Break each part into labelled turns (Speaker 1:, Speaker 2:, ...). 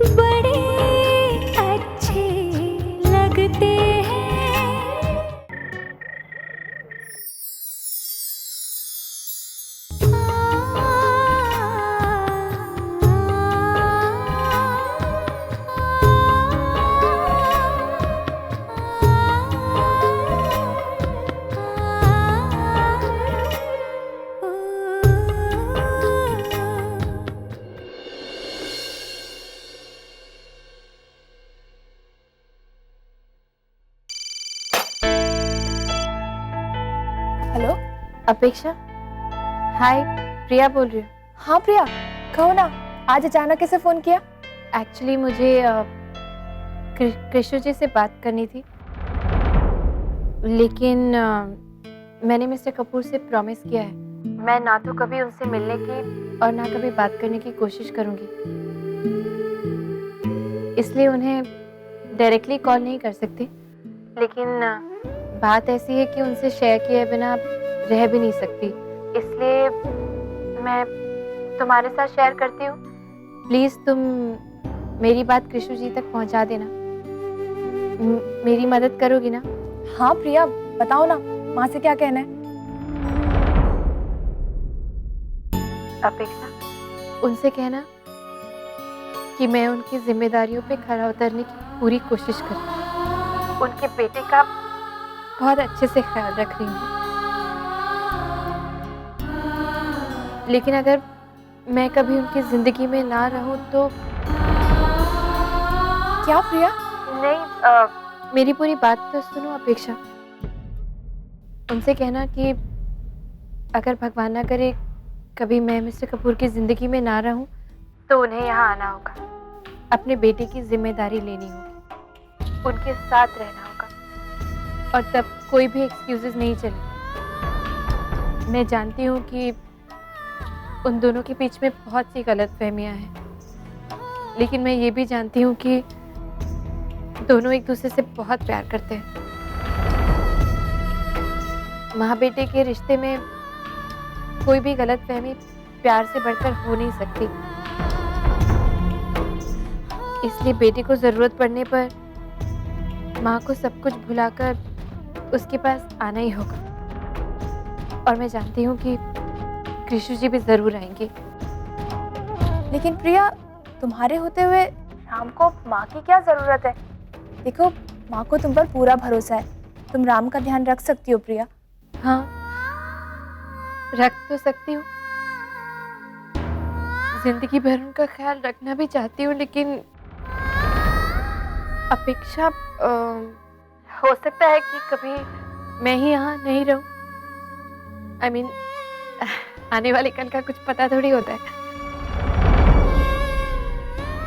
Speaker 1: बड़े अच्छे लगते हैं।
Speaker 2: हेलो।
Speaker 3: अपेक्षा, हाय, प्रिया बोल रही हूँ।
Speaker 2: हाँ प्रिया, कहो ना, आज अचानक कैसे फोन किया?
Speaker 3: एक्चुअली मुझे कृष्ण जी से बात करनी थी, लेकिन मैंने मिस्टर कपूर से प्रॉमिस किया है मैं ना तो कभी उनसे मिलने की और ना कभी बात करने की कोशिश करूँगी, इसलिए उन्हें डायरेक्टली कॉल नहीं कर सकती। लेकिन बात ऐसी है कि उनसे शेयर किए बिना रह भी नहीं सकती, इसलिए मैं तुम्हारे साथ शेयर करती हूँ। प्लीज़ तुम मेरी बात कृष्ण जी तक पहुँचा देना। मेरी मदद करोगी ना?
Speaker 2: हाँ प्रिया, बताओ ना, माँ से क्या कहना है?
Speaker 3: अपेक्षा, उनसे कहना कि मैं उनकी जिम्मेदारियों पे खरा उतरने की पूरी कोशिश करूँ। उनके बेटे का बहुत अच्छे से ख्याल रख रही हूँ, लेकिन अगर मैं कभी उनकी जिंदगी में ना रहूं तो।
Speaker 2: क्या प्रिया?
Speaker 3: नहीं, मेरी पूरी बात तो सुनो अपेक्षा। उनसे कहना कि अगर भगवान ना करे कभी मैं मिस्टर कपूर की जिंदगी में ना रहूं तो उन्हें यहाँ आना होगा, अपने बेटे की जिम्मेदारी लेनी होगी, उनके साथ रहना होगा, और तब कोई भी एक्सक्यूजेस नहीं चलेंगे। मैं जानती हूँ कि उन दोनों के बीच में बहुत सी गलतफहमियां हैं, लेकिन मैं ये भी जानती हूँ कि दोनों एक दूसरे से बहुत प्यार करते हैं। माँ बेटे के रिश्ते में कोई भी गलतफहमी प्यार से बढ़कर हो नहीं सकती, इसलिए बेटे को जरूरत पड़ने पर माँ को सब कुछ भुलाकर उसके पास आना ही होगा। और मैं जानती हूँ कि कृष्ण जी भी जरूर आएंगे।
Speaker 2: लेकिन प्रिया, तुम्हारे होते हुए राम को माँ की क्या जरूरत है? देखो, माँ को तुम पर पूरा भरोसा है, तुम राम का ध्यान रख सकती हो प्रिया।
Speaker 3: हाँ, रख तो सकती हूँ, जिंदगी भर उनका ख्याल रखना भी चाहती हूँ, लेकिन अपेक्षा हो सकता है कि कभी मैं ही यहाँ नहीं रहूं। I mean, आने वाले कल का कुछ पता थोड़ी होता है।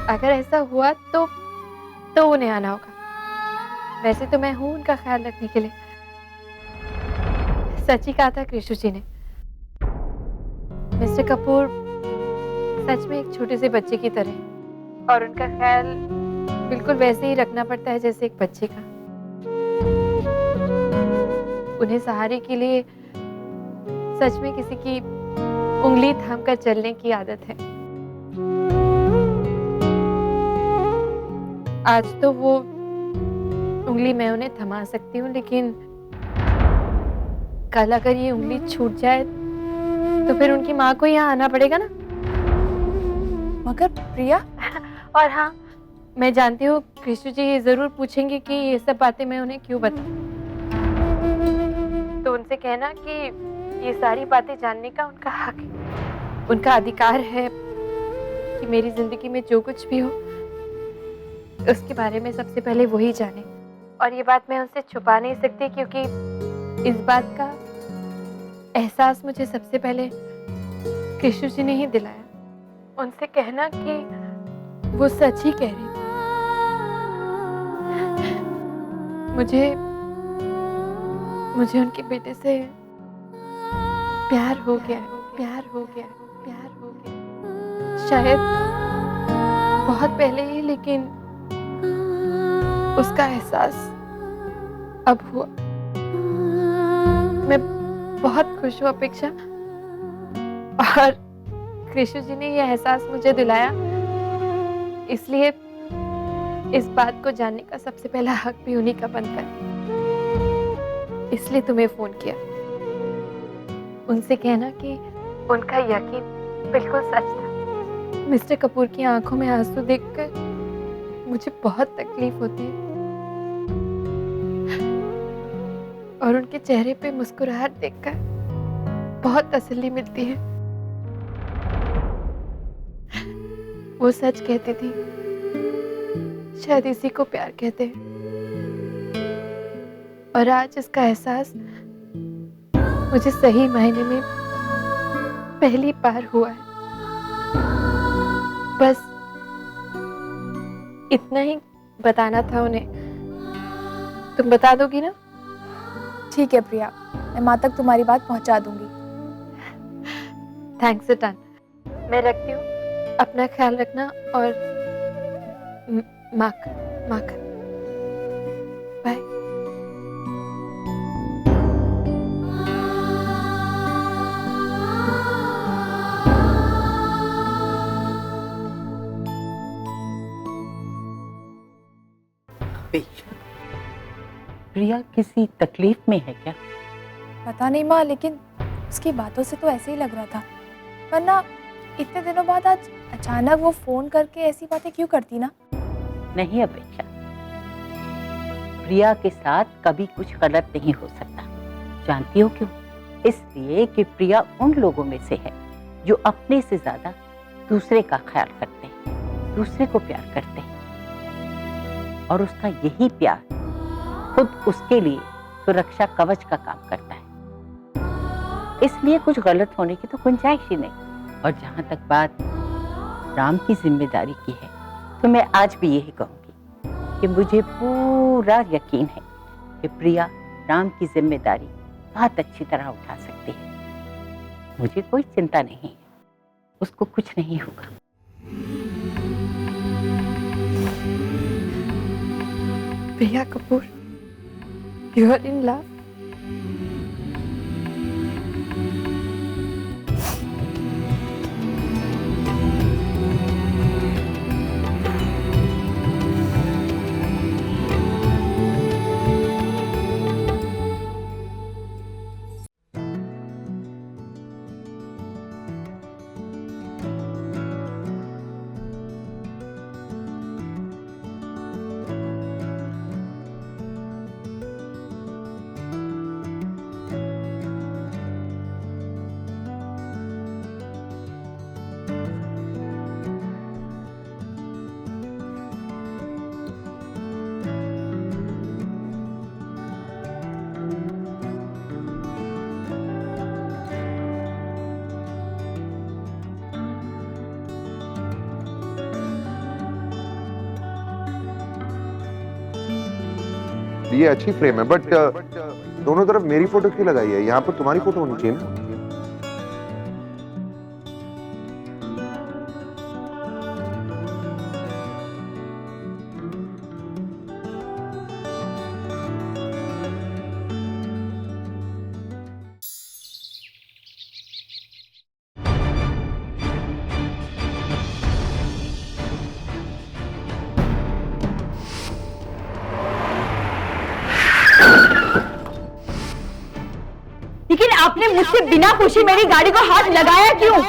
Speaker 3: अगर ऐसा हुआ तो उन्हें आना होगा। वैसे तो मैं हूँ उनका ख्याल रखने के लिए। सच ही कहा था कृष्ण जी ने, मिस्टर कपूर सच में एक छोटे से बच्चे की तरह है, और उनका ख्याल बिल्कुल वैसे ही रखना पड़ता है जैसे एक बच्चे का। उन्हें सहारे के लिए सच में किसी की उंगली थामकर चलने की आदत है। आज तो वो उंगली मैं उन्हें थमा सकती हूँ, लेकिन कल अगर ये उंगली छूट जाए तो फिर उनकी माँ को यहाँ आना पड़ेगा ना।
Speaker 2: मगर प्रिया,
Speaker 3: और हाँ, मैं जानती हूँ कृष्ण जी ये जरूर पूछेंगे कि ये सब बातें मैं उन्हें क्यों बताऊं, तो उनसे कहना कि ये सारी बातें जानने का उनका हक है, उनका अधिकार है कि मेरी जिंदगी में जो कुछ भी हो उसके बारे में सबसे पहले वही जाने। और ये बात मैं उनसे छुपा नहीं सकती, क्योंकि इस बात का एहसास मुझे सबसे पहले कृष्ण जी ने ही दिलाया। उनसे कहना कि वो सच ही कह रही थी, मुझे उनके बेटे से प्यार हो गया, प्यार हो गया, प्यार हो गया। शायद बहुत पहले ही, लेकिन उसका एहसास अब हुआ। मैं बहुत खुश हूँ अपेक्षा, और कृष्ण जी ने यह एहसास मुझे दिलाया, इसलिए इस बात को जानने का सबसे पहला हक भी उन्हीं का बनता है। इसलिए तुम्हें फोन किया। उनसे कहना कि उनका यकीन बिल्कुल सच था। मिस्टर कपूर की आंखों में आंसू देखकर मुझे बहुत तकलीफ होती है और उनके चेहरे पे मुस्कुराहट देखकर बहुत तसल्ली मिलती है। वो सच कहती थी, शायद इसी को प्यार कहते हैं। और आज इसका एहसास मुझे सही मायने में पहली बार हुआ है। बस इतना ही बताना था उन्हें। तुम बता दोगी ना?
Speaker 2: ठीक है प्रिया, मैं माँ तक तुम्हारी बात पहुँचा दूंगी।
Speaker 3: Thanks a ton. मैं रखती हूँ, अपना ख्याल रखना और माक बाय।
Speaker 4: प्रिया किसी तकलीफ में है क्या?
Speaker 2: पता नहीं माँ, लेकिन उसकी बातों से तो ऐसे ही लग रहा था। वरना इतने दिनों बाद आज अचानक वो फोन करके ऐसी बातें क्यों करती ना?
Speaker 4: नहीं अपेक्षा, प्रिया के साथ कभी कुछ गलत नहीं हो सकता। जानती हो क्यों? इसलिए कि प्रिया उन लोगों में से है जो अपने से ज्यादा दूसरे का ख्याल करते हैं, दूसरे को प्यार करते हैं, और उसका यही प्यार खुद उसके लिए सुरक्षा कवच का काम करता है। इसलिए कुछ गलत होने की तो गुंजाइश ही नहीं। और जहां तक बात राम की जिम्मेदारी की है, तो मैं आज भी यही कहूंगी कि मुझे पूरा यकीन है कि प्रिया राम की जिम्मेदारी बहुत अच्छी तरह उठा सकती है। मुझे कोई चिंता नहीं है, उसको कुछ नहीं होगा।
Speaker 3: Priya Kapoor, you are in love?
Speaker 5: ये अच्छी फ्रेम है, बट दोनों तरफ मेरी फोटो क्यों लगाई है? यहाँ पर तुम्हारी फोटो होनी चाहिए ना।
Speaker 6: लेकिन आपने मुझसे बिना पूछे मेरी गाड़ी को हाथ लगाया क्यों?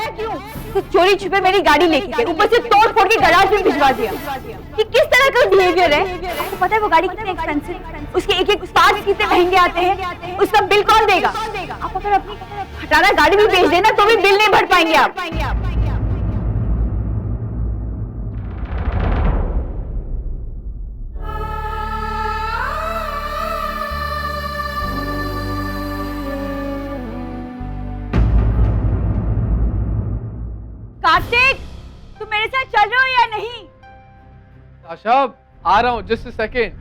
Speaker 6: तो चोरी छुपे मेरी गाड़ी लेके गए, ऊपर से तोड़ फोड़ के गैराज में भिजवा दिया। ये किस तरह का बिहेवियर है? आपको पता है वो गाड़ी कितनी एक्सपेंसिव, उसके एक एक पार्ट्स कितने महंगे आते हैं, उसका बिल कौन देगा? आप अगर अपनी हटाना गाड़ी भी बेच देना तो भी बिल नहीं भर पाएंगे आप। कार्तिक, तुम मेरे साथ चल रहे हो या नहीं?
Speaker 7: आशा, आ रहा हूँ, जस्ट अ सेकेंड।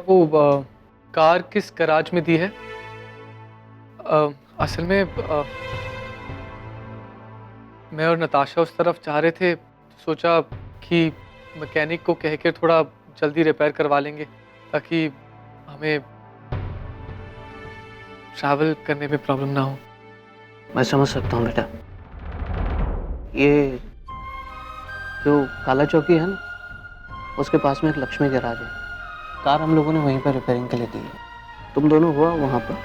Speaker 7: वो कार किस गैराज में दी है? असल में मैं और नताशा उस तरफ जा रहे थे, सोचा कि मैकेनिक को कह के थोड़ा जल्दी रिपेयर करवा लेंगे ताकि हमें ट्रैवल करने में प्रॉब्लम ना हो।
Speaker 8: मैं समझ सकता हूँ बेटा। ये जो काला चौकी है ना, उसके पास में एक लक्ष्मी गैराज है। कार हम लोगों ने वहीं पर रिपेयरिंग के लिए दी है। तुम दोनों हुआ वहाँ पर,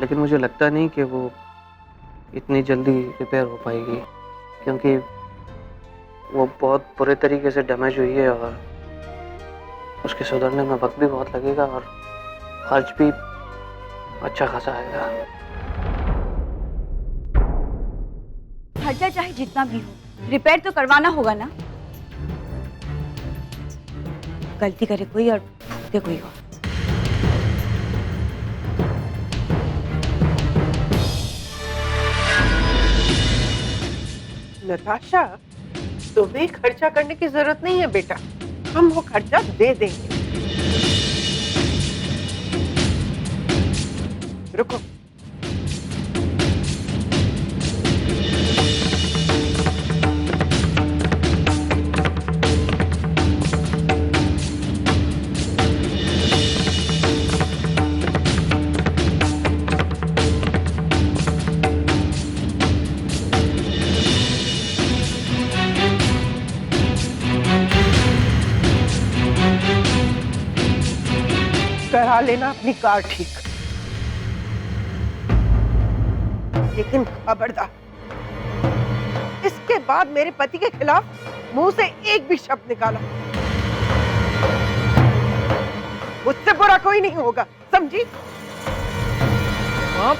Speaker 8: लेकिन मुझे लगता नहीं कि वो इतनी जल्दी रिपेयर हो पाएगी, क्योंकि वो बहुत बुरे तरीके से डैमेज हुई है और उसके सुधरने में वक्त भी बहुत लगेगा और खर्च भी अच्छा खासा आएगा।
Speaker 6: खर्चा चाहे जितना भी हो, रिपेयर तो करवाना होगा ना। गलती करे कोई और भुगते कोई और।
Speaker 9: नताशा, तुम्हें खर्चा करने की जरूरत नहीं है बेटा, हम वो खर्चा दे देंगे। रुको, करा लेना अपनी कार ठीक, लेकिन खबरदार, इसके बाद मेरे पति के खिलाफ मुंह से एक भी शब्द निकाला, मुझसे बुरा कोई नहीं होगा, समझी?
Speaker 7: माँ,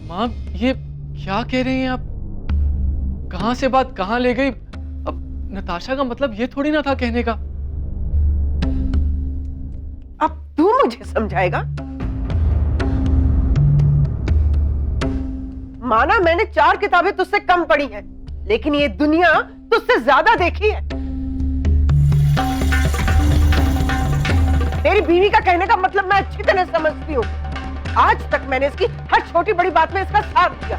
Speaker 7: माँ ये क्या कह रही हैं आप? कहाँ से बात कहाँ ले गई? अब नताशा का मतलब ये थोड़ी ना था कहने का।
Speaker 9: अब तू मुझे समझाएगा? माना मैंने 4 किताबें तुझसे कम पढ़ी हैं, लेकिन ये दुनिया तुझसे ज्यादा देखी है। तेरी बीवी का कहने का मतलब मैं अच्छी तरह समझती हूँ। आज तक मैंने इसकी हर छोटी बड़ी बात में इसका साथ दिया,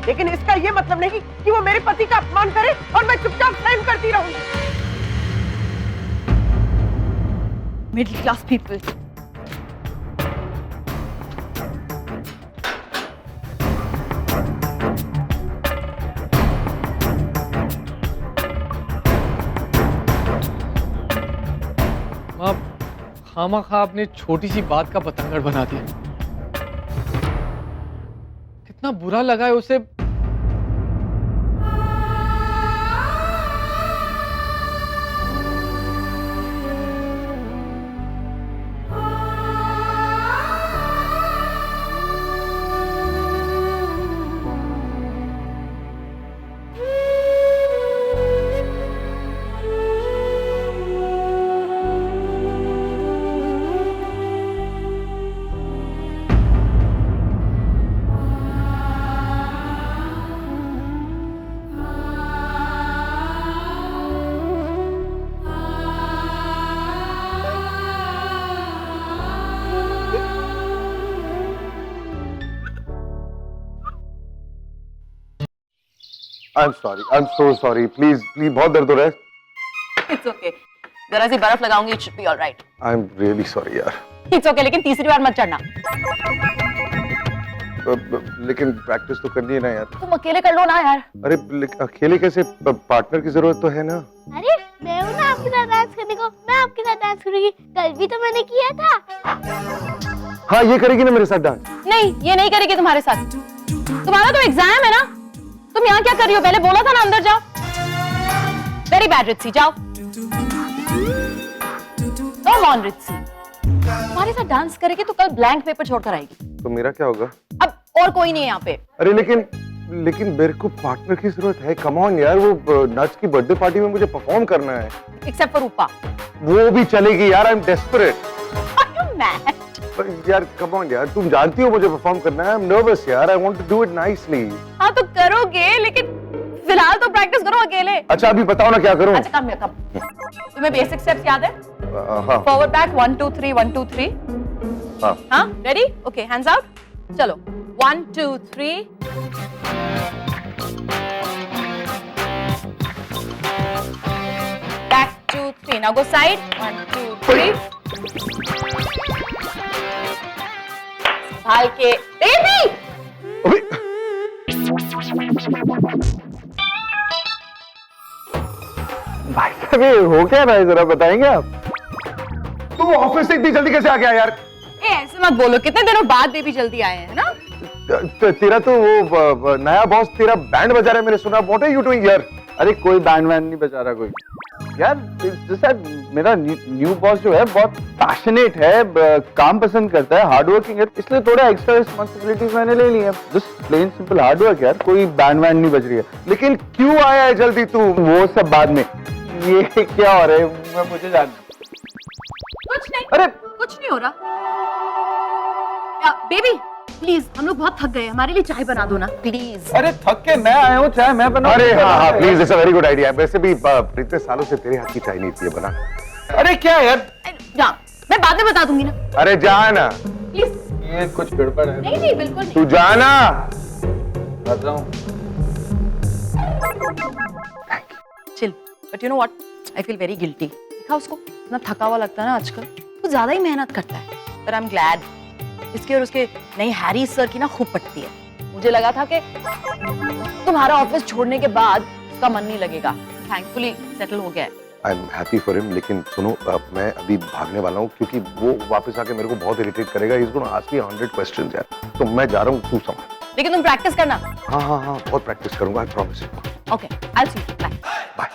Speaker 9: लेकिन इसका ये मतलब नहीं कि वो मेरे पति का अपमान करे और मैं चुपचाप सहन करती रहूंगी।
Speaker 6: Middle class people.
Speaker 7: माँ खामा-खा आपने छोटी सी बात का पतंगड़ बना दिया। कितना बुरा लगा है उसे।
Speaker 5: I'm sorry, I'm so sorry. Please, please, बहुत दर्द हो रहा है।
Speaker 6: It's okay. जरा सी बर्फ लगाऊंगी, it should be all right.
Speaker 5: I'm really sorry यार।
Speaker 6: It's okay, लेकिन तीसरी बार मत चढ़ना।
Speaker 5: लेकिन प्रैक्टिस तो करनी है ना यार।
Speaker 6: तुम अकेले कर लो ना यार।
Speaker 5: अरे अकेले कैसे? पार्टनर की जरूरत तो है ना।
Speaker 10: अरे मैं हूँ ना आपके साथ डांस करने को, मैं आपके साथ डांस करूंगी। कल भी तो मैंने किया था।
Speaker 5: हाँ, ये करेगी ना मेरे साथ डांस?
Speaker 6: नहीं, ये नहीं करेगी तुम्हारे साथ। तुम्हारा तो एग्जाम है ना। तुम यहाँ क्या कर रही हो? पहले बोला था ना अंदर जाओ। वेरी बैड रित्सी, जाओ। कम ऑन रित्सी, तुम्हारे साथ डांस करेगी तो कल ब्लैंक पेपर छोड़कर आएगी।
Speaker 5: तो मेरा क्या होगा?
Speaker 6: अब और कोई नहीं है यहाँ पे।
Speaker 5: अरे लेकिन मेरे को पार्टनर की जरूरत है। कम ऑन यार, वो नच की बर्थडे पार्टी में मुझे परफॉर्म करना है।
Speaker 6: एक्सेप्ट फॉर रूपा।
Speaker 5: वो भी चलेगी यार। I am desperate.
Speaker 6: Are you mad?
Speaker 5: यार कम ऑन यार, तुम जानती हो मुझे परफॉर्म करना है। आई एम नर्वस यार। I want to do it nicely.
Speaker 6: हाँ तो करोगे, लेकिन फिलहाल तो प्रैक्टिस करो अकेले।
Speaker 5: अच्छा अभी बताओ ना क्या करूं?
Speaker 6: अच्छा कम। तुम्हें बेसिक स्टेप्स याद है?
Speaker 5: हाँ।
Speaker 6: Forward back 1 2 3 1 2 3। हाँ रेडी? Okay, hands out. चलो 1 2 3। Okay, now go side. 1, 2, 3. संभाल के, बेबी।
Speaker 5: अभी भाई साहब ये हो क्या रहा है, जरा बताएंगे आप? तू ऑफिस से इतनी जल्दी कैसे आ गया यार?
Speaker 6: ए, ऐसे मत बोलो, कितने दिनों बाद बेबी जल्दी आए हैं ना?
Speaker 5: तेरा तो वो नया बॉस तेरा बैंड बजा रहा है, मैंने सुना। What are you doing here?
Speaker 11: अरे कोई बैंड वैंड नहीं बजा रहा कोई यार। मेरा न्यू बॉस जो है बहुत पैशनेट है, काम पसंद करता है, हार्ड वर्किंग है, इसलिए थोड़ा एक्स्ट्रा रिस्पांसिबिलिटीज मैंने ले ली है। Just plain simple hard work यार, कोई बैंड वैंड नहीं बज रही है।
Speaker 5: लेकिन क्यों आया है जल्दी तू?
Speaker 11: वो सब बाद में, ये क्या हो रहा है मुझे जानना।
Speaker 6: कुछ नहीं,
Speaker 11: अरे
Speaker 6: कुछ नहीं हो रहा। बेबी प्लीज, हम लोग बहुत थक गए, हमारे लिए चाय बना दो ना प्लीज।
Speaker 11: अरे थक के मैं आया हूँ, चाय मैं बनाऊं।
Speaker 5: अरे हाँ please, it's a very good idea. वैसे भी इतने सालों से तेरे हाथ की चाय नहीं पी है, बना।
Speaker 11: अरे क्या यार,
Speaker 6: जा, मैं बाद में बता दूंगी ना।
Speaker 5: अरे जा ना
Speaker 6: प्लीज।
Speaker 11: ये कुछ गड़बड़ है।
Speaker 6: नहीं नहीं, बिल्कुल नहीं।
Speaker 5: तू जा ना।
Speaker 11: आता हूँ।
Speaker 6: Chill, but you know what, I feel very guilty. देखा उसको इतना थका हुआ लगता है ना आजकल, वो ज्यादा ही मेहनत करता है। पर आई एम ग्लैड, इसके और उसके नई हैरी सर की ना खूब पटती है। मुझे लगा था कि तुम्हारा ऑफिस छोड़ने के बाद उसका मन नहीं लगेगा। थैंकफुली सेटल हो गया है।
Speaker 5: I am happy for him, लेकिन सुनो मैं अभी भागने वाला हूँ क्योंकि वो वापस आके मेरे को बहुत इरिटेट करेगा। He is gonna ask me 100 questions यार। तो मैं जा रहा हूँ, तू संभाल।
Speaker 6: लेकिन तुम प्रैक्टिस करना।
Speaker 5: हाँ हाँ हाँ, बहुत प्रैक्टिस करूंगा, I promise you.
Speaker 6: Okay, I will see you, bye
Speaker 5: bye.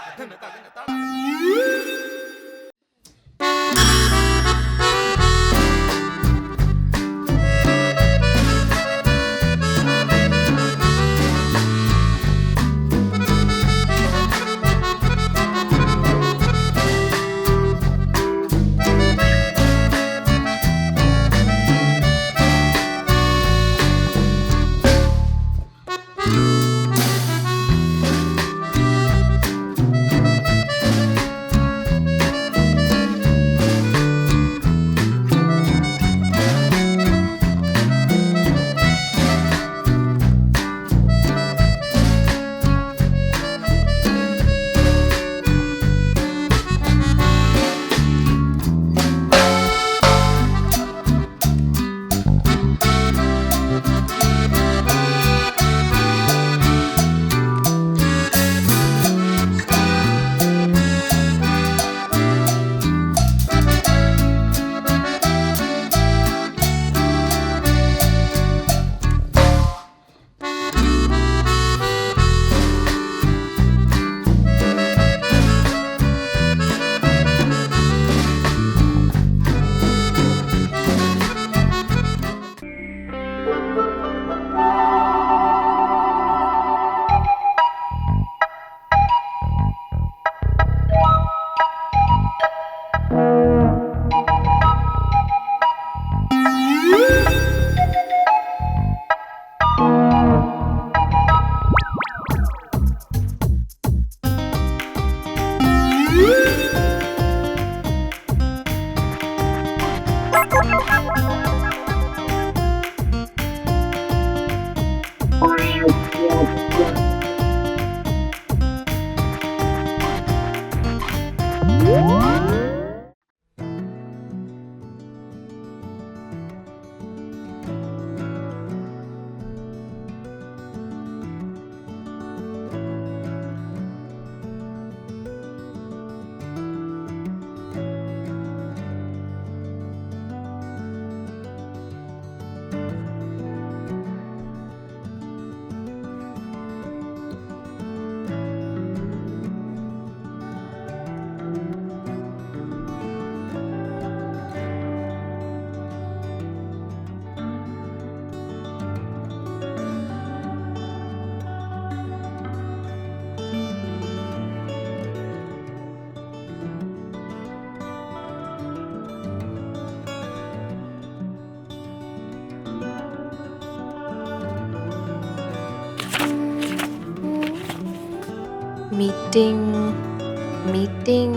Speaker 3: Meeting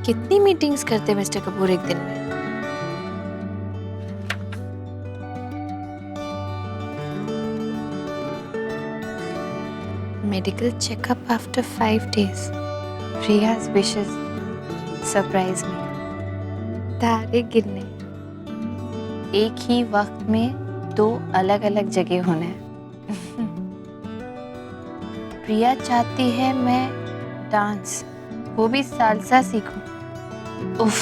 Speaker 3: कितनी मीटिंग्स करते मिस्टर कपूर एक दिन में? Medical checkup after 5 days। Priya's wishes surprise me. तारे गिरने, एक ही वक्त में दो अलग अलग जगह होना है। प्रिया चाहती है मैं डांस, वो भी सालसा सीखूं। उफ,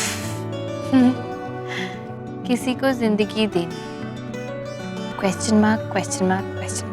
Speaker 3: किसी को जिंदगी देनी। Question mark question mark question